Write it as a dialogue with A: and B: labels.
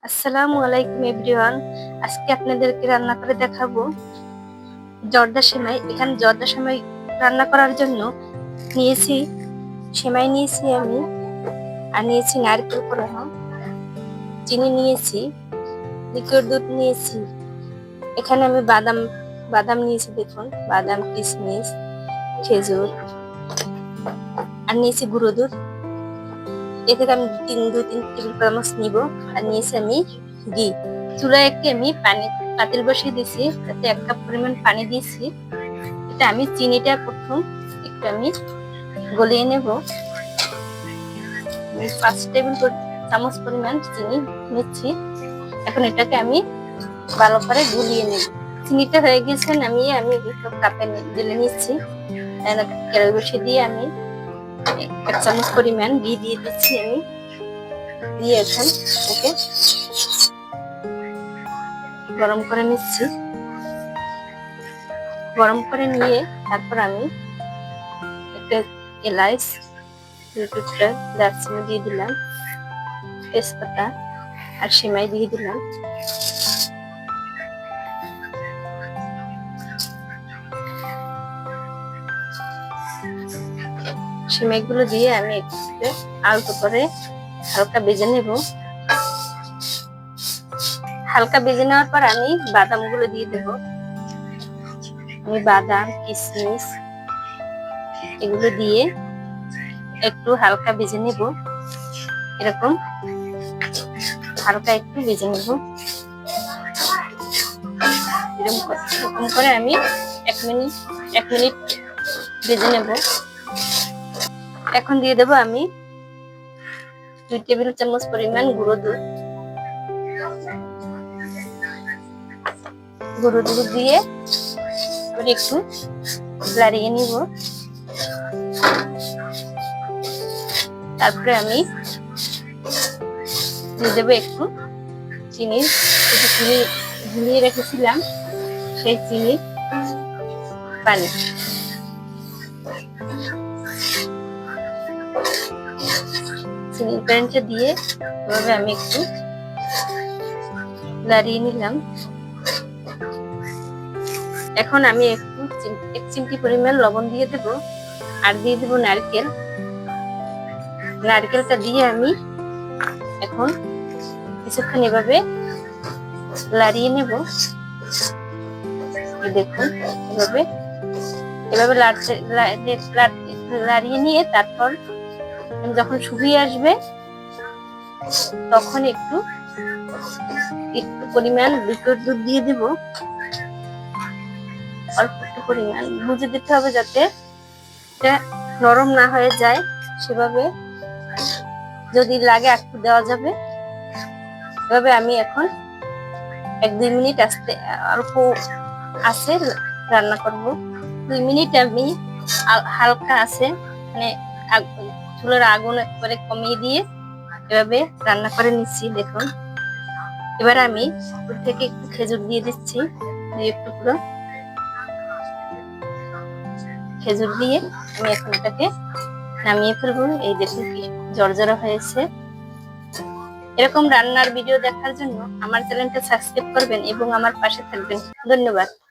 A: আসসালামু আলাইকুম এভরিওয়ান। আজকে আপনাদেরকে রান্না করে দেখাবো জর্দা সেমাই। এখানে জর্দা সেমাই রান্না করার জন্য নিয়েছি সেমাই নিয়েছি আমি, আর নিয়েছি নারকেল কোরানো, চিনি নিয়েছি, লিকুইড দুধ নিয়েছি। এখানে আমি বাদাম বাদাম নিয়েছি, দেখুন বাদাম, কিশমিশ, খেজুর, আর নিয়েছি গুঁড়ো দুধ। এ থেকে আমি দুই তিন টেবিল চামচ নিব। আর নিয়েছি আমি ঘি। চুলায় একটি আমি পাতিল বসিয়ে দিয়েছি, তাতে 1 কাপ পরিমাণ পানি দিয়েছি। এটা আমি চিনিটা প্রথম একটু আমি গলিয়ে নেব। 5 টেবিল চামচ পরিমাণ চিনি নিচ্ছি। এখন এটাকে আমি ভালো করে গুলিয়ে নেব। চিনিটা হয়ে গেছে, নামিয়ে আমি কাপে ঢেলে নিচ্ছি। কড়াই বসিয়ে দিয়ে আমি 1 চামচ পরিমাণ ঘি দিয়ে দিচ্ছি আমি। দিয়ে এখন ওকে গরম করে নিচ্ছি। গরম করে নিয়ে তারপর আমি একটা এলাচ, 2 টুকরা দারচিনি দিয়ে দিলাম, তেজপাতা আর সেমাই দিয়ে দিলাম। সেমাইগুলো দিয়ে আমি একটু আলতো করে হালকা ভেজে নেব। হালকা ভেজে নেওয়ার পর আমি বাদামগুলো দিয়ে দেব। আমি বাদাম, কিশমিশ এগুলো দিয়ে একটু হালকা ভেজে নেব। এরকম হালকা একটু ভেজে নেব। এরকম করে আমি 1 মিনিট ভেজে নেব। এখন দিয়ে দেব আমি 2 টেবিল চামচ পরিমাণ গুঁড়ো দুধ। গুঁড়ো দুধ দিয়ে একটু লাড়িয়ে নিব। তারপরে আমি দিয়ে দেবো একটু চিনি গুলিয়ে রেখেছিলাম, সেই চিনির পানি। চিনির পানিটা দিয়ে এভাবে আমি একটু লাড়িয়ে নিলাম। এখন আমি একটু 1 চিমটি পরিমাণ লবণ দিয়ে দেব। আর দিয়ে দেব নারকেল। নারকেলটা দিয়ে আমি এখন কিছুক্ষণ এভাবে লাড়িয়ে নেব। দেখুন এভাবে লাড়িয়ে নিয়ে তারপর যখন শুকিয়ে আসবে তখন একটু পরিমাণ লিকুইড দুধ দিয়ে দিব। অল্প একটু পরিমাণ বুঝে দিতে হবে যাতে এটা নরম না হয়ে যায়। সেভাবে যদি লাগে একটু দেওয়া যাবে। এভাবে আমি এখন 1-2 মিনিট অল্প আছে রান্না করব। 2 মিনিট আমি হালকা আছে মানে চুলার আগুন একবারে কমিয়ে দিয়ে এভাবে রান্না করে নিচ্ছি। দেখুন এবার আমি উপর থেকে একটু খেজুর দিয়ে দিচ্ছি। একটু পুরো খেজুর দিয়ে আমি এখন এটাকে নামিয়ে ফেলবো। এই দেখুন কি জর্জরা হয়েছে। এরকম রান্নার ভিডিও দেখার জন্য আমার চ্যানেলটা সাবস্ক্রাইব করবেন এবং আমার পাশে থাকবেন। ধন্যবাদ।